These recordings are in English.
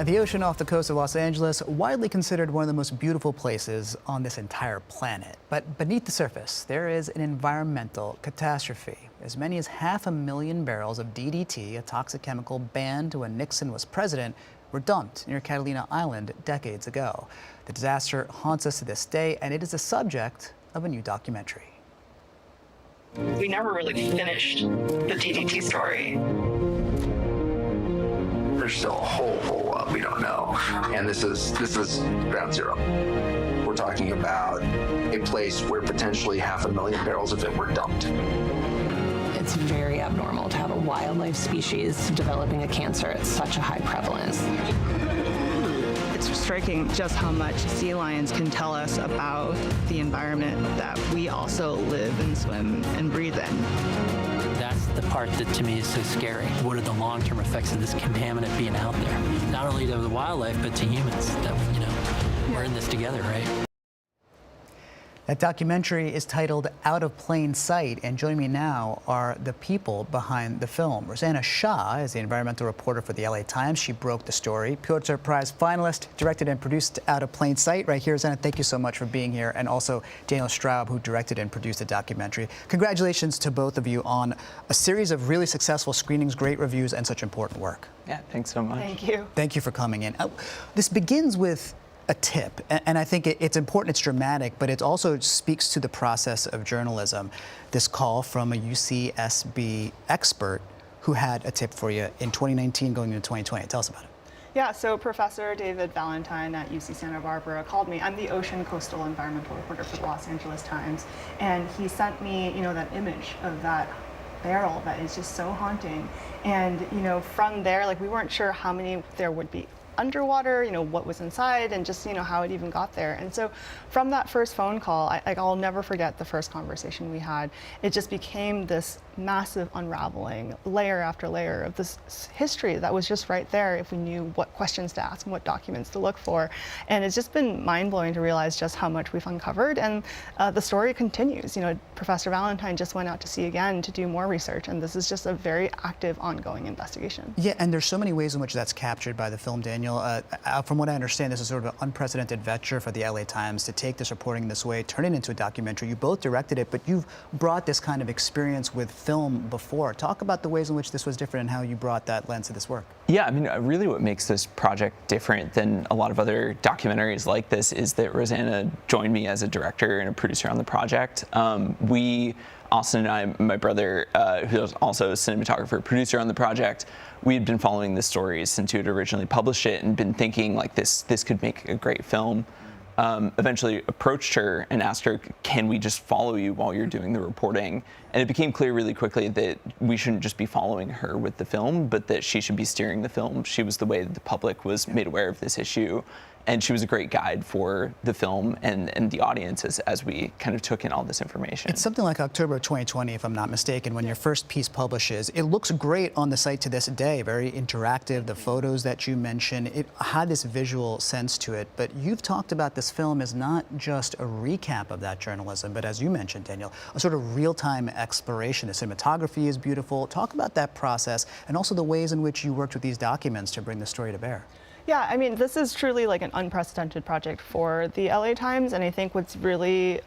The ocean off the coast of Los Angeles, widely considered one of the most beautiful places on this entire planet. But beneath the surface, there is an environmental catastrophe. As many as 500,000 barrels of DDT, a toxic chemical banned when Nixon was president, were dumped near Catalina Island decades ago. The disaster haunts us to this day, and it is the subject of a new documentary. We never really finished the DDT story. There's still a whole lot we don't know, and this is ground zero. We're talking about a place where potentially 500,000 barrels of it were dumped. It's very abnormal to have a wildlife species developing a cancer at such a high prevalence. It's striking just how much sea lions can tell us about the environment that we also live and swim and breathe in. That's the part that to me is so scary. What are the long-term effects of this contaminant being out there? Not only to the wildlife, but to humans. That, we're in this together, right? That documentary is titled Out of Plain Sight, and joining me now are the people behind the film. Rosanna Xia is the environmental reporter for the LA Times. She broke the story. Pulitzer Prize finalist, directed and produced Out of Plain Sight. Right here, Rosanna, thank you so much for being here. And also Daniel Straub, who directed and produced the documentary. Congratulations to both of you on a series of really successful screenings, great reviews, and such important work. Yeah, thanks so much. Thank you. Thank you for coming in. This begins with a tip, and I think it's important, it's dramatic, but it also speaks to the process of journalism. This call from a UCSB expert who had a tip for you in 2019 going into 2020. Tell us about it. Yeah, so Professor David Valentine at UC Santa Barbara called me. I'm the ocean coastal environmental reporter for the Los Angeles Times, and he sent me, that image of that barrel that is just so haunting. And, from there, we weren't sure how many there would be underwater, what was inside, and just, how it even got there. And so from that first phone call, I'll never forget the first conversation we had. It just became this massive unraveling, layer after layer of this history that was just right there if we knew what questions to ask and what documents to look for. And it's just been mind-blowing to realize just how much we've uncovered, and the story continues. Professor Valentine just went out to sea again to do more research, and this is just a very active, ongoing investigation. Yeah, and there's so many ways in which that's captured by the film, Daniel. From what I understand, this is sort of an unprecedented venture for the LA Times to take this reporting this way, turn it into a documentary. You both directed it, but you've brought this kind of experience with film before. Talk about the ways in which this was different and how you brought that lens to this work. Yeah, really what makes this project different than a lot of other documentaries like this is that Rosanna joined me as a director and a producer on the project. Austin and I, my brother, who is also a cinematographer, producer on the project, we had been following the stories since you had originally published it and been thinking this could make a great film. Eventually approached her and asked her, can we just follow you while you're doing the reporting? And it became clear really quickly that we shouldn't just be following her with the film, but that she should be steering the film. She was the way that the public was made aware of this issue. And she was a great guide for the film and the audience as we kind of took in all this information. It's something like October of 2020, if I'm not mistaken, when your first piece publishes. It looks great on the site to this day, very interactive. The photos that you mentioned, it had this visual sense to it. But you've talked about this film as not just a recap of that journalism, but as you mentioned, Daniel, a sort of real-time exploration. The cinematography is beautiful. Talk about that process and also the ways in which you worked with these documents to bring the story to bear. Yeah, this is truly an unprecedented project for the LA Times, and I think what's really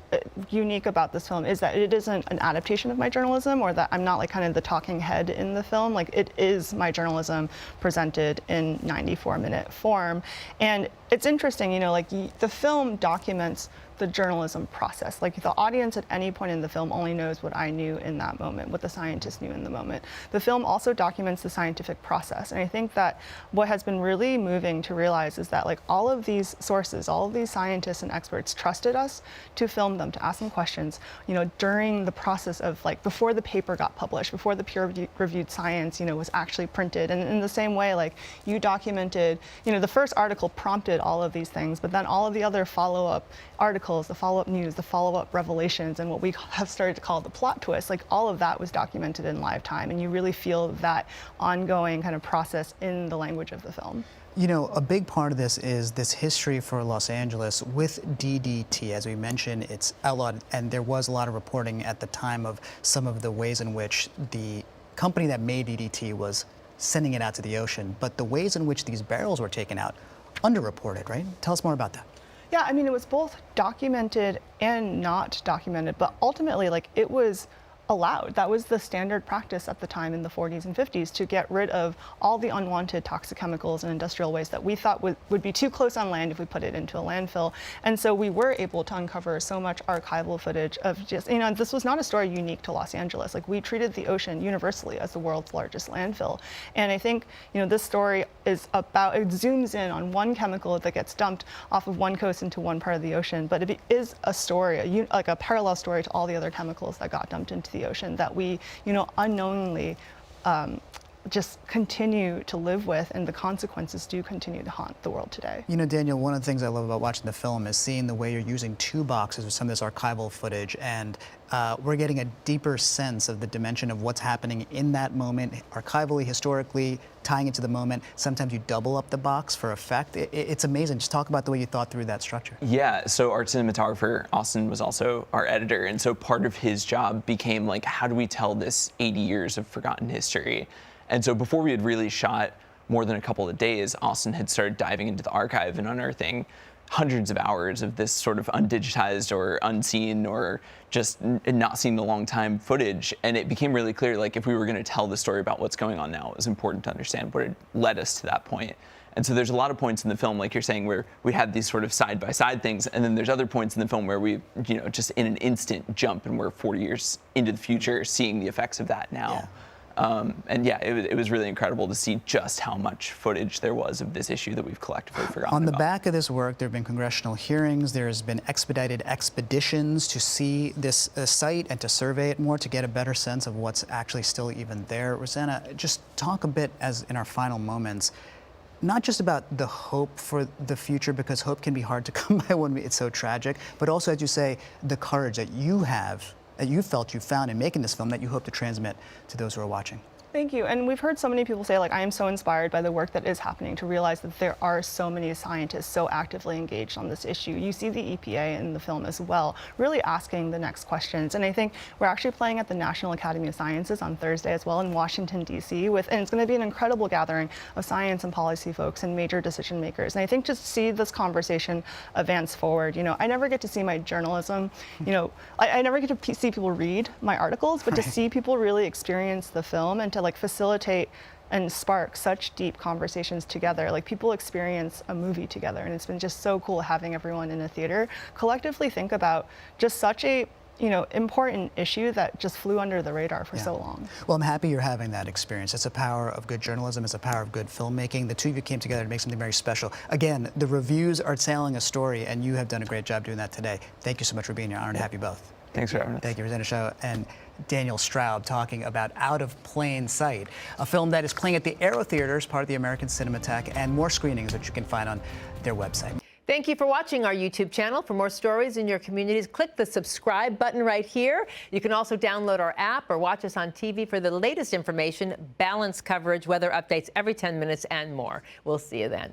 unique about this film is that it isn't an adaptation of my journalism, or that I'm not kind of the talking head in the film. It is my journalism presented in 94-minute form. And it's interesting, the film documents the journalism process. The audience at any point in the film only knows what I knew in that moment, what the scientists knew in the moment. The film also documents the scientific process. And I think that what has been really moving to realize is that all of these sources, all of these scientists and experts trusted us to film them, to ask them questions, during the process of before the paper got published, before the peer-reviewed science, was actually printed. And in the same way, you documented, the first article prompted all of these things, but then all of the other follow-up articles, the follow-up news, the follow-up revelations, and what we have started to call the plot twist, all of that was documented in live time, and you really feel that ongoing kind of process in the language of the film. A big part of this is this history for Los Angeles with DDT. As we mentioned, it's outlawed, and there was a lot of reporting at the time of some of the ways in which the company that made DDT was sending it out to the ocean, but the ways in which these barrels were taken out, underreported, right? Tell us more about that. Yeah, I mean, it was both documented and not documented, but ultimately, like, it was allowed. That was the standard practice at the time in the 40s and 50s, to get rid of all the unwanted toxic chemicals and industrial waste that we thought would be too close on land if we put it into a landfill. And so we were able to uncover so much archival footage of just, you know, this was not a story unique to Los Angeles. Like, we treated the ocean universally as the world's largest landfill. And I think, you know, this story is about, it zooms in on one chemical that gets dumped off of one coast into one part of the ocean, but it is a story, like a parallel story to all the other chemicals that got dumped into the ocean that we, you know, unknowingly just continue to live with, and the consequences do continue to haunt the world today. You know, Daniel, one of the things I love about watching the film is seeing the way you're using 2 boxes with some of this archival footage, and we're getting a deeper sense of the dimension of what's happening in that moment, archivally, historically, tying it to the moment. Sometimes you double up the box for effect. It's amazing. Just talk about the way you thought through that structure. Yeah, so our cinematographer, Austin, was also our editor, and so part of his job became like, how do we tell this 80 years of forgotten history? And so before we had really shot more than a couple of days, Austin had started diving into the archive and unearthing hundreds of hours of this sort of undigitized or unseen or just not seen in a long time footage. And it became really clear, like, if we were going to tell the story about what's going on now, it was important to understand what had led us to that point. And so there's a lot of points in the film, like you're saying, where we had these sort of side-by-side things, and then there's other points in the film where we, you know, just in an instant jump, and we're 40 years into the future seeing the effects of that now. Yeah. And yeah, it was really incredible to see just how much footage there was of this issue that we've collectively forgotten On the about. back of this work, there have been congressional hearings, there's been expedited expeditions to see this site and to survey it more to get a better sense of what's actually still even there. Rosanna, just talk a bit, as in our final moments, not just about the hope for the future, because hope can be hard to come by when it's so tragic, but also, as you say, the courage that you have, that you felt you found in making this film, that you hope to transmit to those who are watching. Thank you. And we've heard so many people say, like, I am so inspired by the work that is happening, to realize that there are so many scientists so actively engaged on this issue. You see the EPA in the film as well, really asking the next questions. And I think we're actually playing at the National Academy of Sciences on Thursday as well in Washington, D.C. And it's going to be an incredible gathering of science and policy folks and major decision makers. And I think just see this conversation advance forward. You know, I never get to see my journalism, you know, I never get to see people read my articles, but to see people really experience the film and to, like, facilitate and spark such deep conversations together. Like, people experience a movie together, and it's been just so cool having everyone in a theater collectively think about just such a, you know, important issue that just flew under the radar for so long. Well, I'm happy you're having that experience. It's a power of good journalism. It's a power of good filmmaking. The two of you came together to make something very special. Again, the reviews are telling a story, and you have done a great job doing that today. Thank you so much for being here. Honored to have you both. Thanks for having us. Thank you, Rosanna Xia and Daniel Straub, talking about Out of Plain Sight, a film that is playing at the Aero Theaters, part of the American Cinematheque, and more screenings that you can find on their website. Thank you for watching our YouTube channel. For more stories in your communities, click the subscribe button right here. You can also download our app or watch us on TV for the latest information, balanced coverage, weather updates every 10 minutes, and more. We'll see you then.